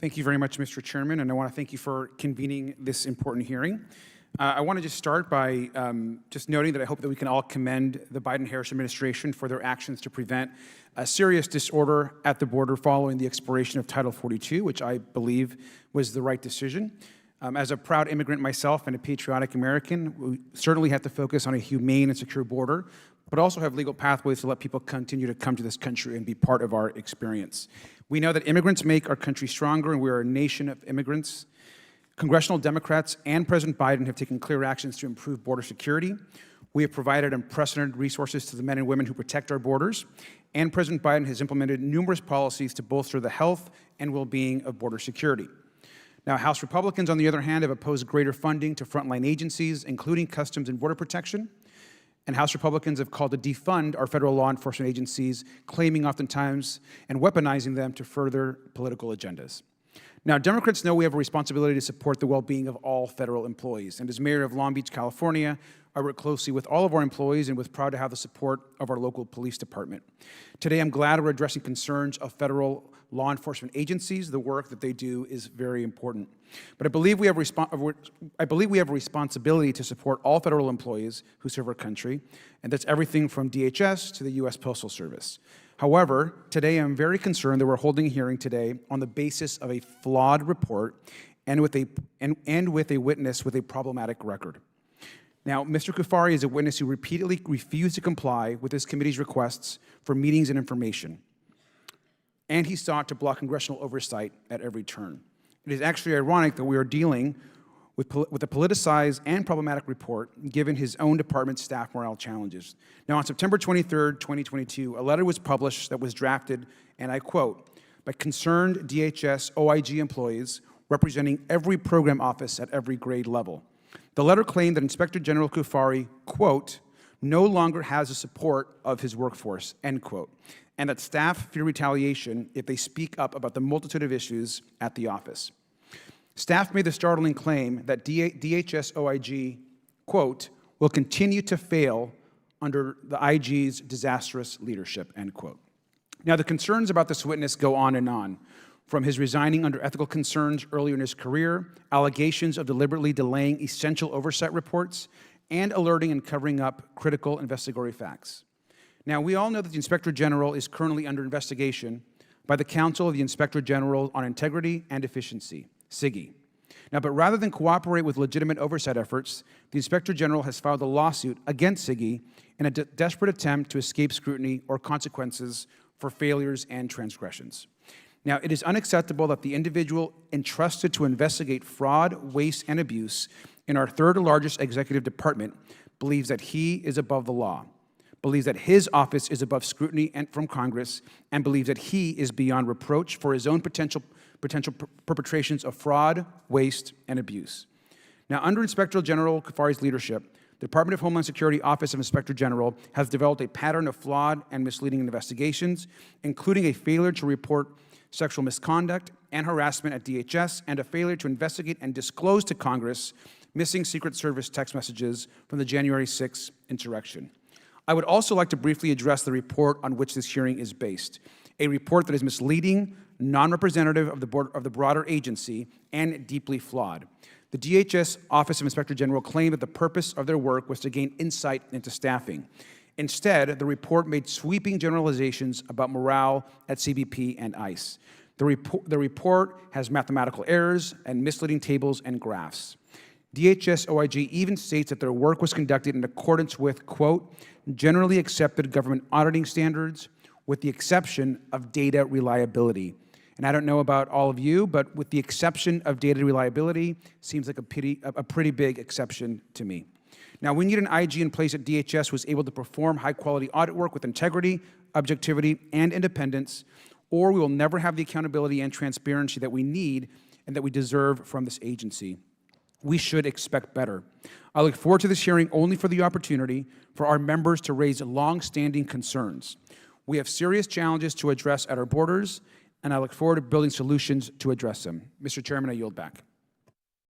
Thank you very much, Mr. Chairman, and I want to thank you for convening this important hearing. I want to just start by just noting that I hope that we can all commend the Biden-Harris administration for their actions to prevent a serious disorder at the border following the expiration of Title 42, which I believe was the right decision. As a proud immigrant myself and a patriotic American, we certainly have to focus on a humane and secure border, but also have legal pathways to let people continue to come to this country and be part of our experience. We know that immigrants make our country stronger, and we are a nation of immigrants. Congressional Democrats and President Biden have taken clear actions to improve border security. We have provided unprecedented resources to the men and women who protect our borders, and President Biden has implemented numerous policies to bolster the health and well-being of border security. Now, House Republicans, on the other hand, have opposed greater funding to frontline agencies, including Customs and Border Protection. And House Republicans have called to defund our federal law enforcement agencies, claiming oftentimes and weaponizing them to further political agendas. Now, Democrats know we have a responsibility to support the well-being of all federal employees. And as mayor of Long Beach, California, I work closely with all of our employees and was proud to have the support of our local police department. Today, I'm glad we're addressing concerns of federal law enforcement agencies. The work that they do is very important. But I believe we have a responsibility to support all federal employees who serve our country, and that's everything from DHS to the U.S. Postal Service. However, today I'm very concerned that we're holding a hearing today on the basis of a flawed report and with a witness with a problematic record. Now, Mr. Cuffari is a witness who repeatedly refused to comply with this committee's requests for meetings and information, and he sought to block congressional oversight at every turn. It is actually ironic that we are dealing with a politicized and problematic report, given his own department's staff morale challenges. Now, on September 23rd, 2022, a letter was published that was drafted, and I quote, by concerned DHS OIG employees representing every program office at every grade level. The letter claimed that Inspector General Cuffari, quote, no longer has the support of his workforce, end quote, and that staff fear retaliation if they speak up about the multitude of issues at the office. Staff made the startling claim that DHS OIG, quote, will continue to fail under the IG's disastrous leadership, end quote. Now, the concerns about this witness go on and on, from his resigning under ethical concerns earlier in his career, allegations of deliberately delaying essential oversight reports, and alerting and covering up critical investigatory facts. Now, we all know that the Inspector General is currently under investigation by the Council of the Inspector General on Integrity and Efficiency, CIGI. Now, but rather than cooperate with legitimate oversight efforts, the Inspector General has filed a lawsuit against CIGI in a desperate attempt to escape scrutiny or consequences for failures and transgressions. Now, it is unacceptable that the individual entrusted to investigate fraud, waste, and abuse in our third largest executive department believes that he is above the law, believes that his office is above scrutiny from Congress, and believes that he is beyond reproach for his own potential perpetrations of fraud, waste, and abuse. Now, under Inspector General Cuffari's leadership, the Department of Homeland Security Office of Inspector General has developed a pattern of flawed and misleading investigations, including a failure to report sexual misconduct and harassment at DHS, and a failure to investigate and disclose to Congress missing Secret Service text messages from the January 6th insurrection. I would also like to briefly address the report on which this hearing is based, a report that is misleading, non-representative of the broader agency, and deeply flawed. The DHS Office of Inspector General claimed that the purpose of their work was to gain insight into staffing. Instead, the report made sweeping generalizations about morale at CBP and ICE. The report has mathematical errors and misleading tables and graphs. DHS OIG even states that their work was conducted in accordance with, quote, generally accepted government auditing standards, with the exception of data reliability. And I don't know about all of you, but with the exception of data reliability seems like a pretty big exception to me. Now, we need an IG in place at DHS who is able to perform high-quality audit work with integrity, objectivity, and independence, or we will never have the accountability and transparency that we need and that we deserve from this agency. We should expect better. I look forward to this hearing only for the opportunity for our members to raise long-standing concerns. We have serious challenges to address at our borders, and I look forward to building solutions to address them. Mr. Chairman, I yield back.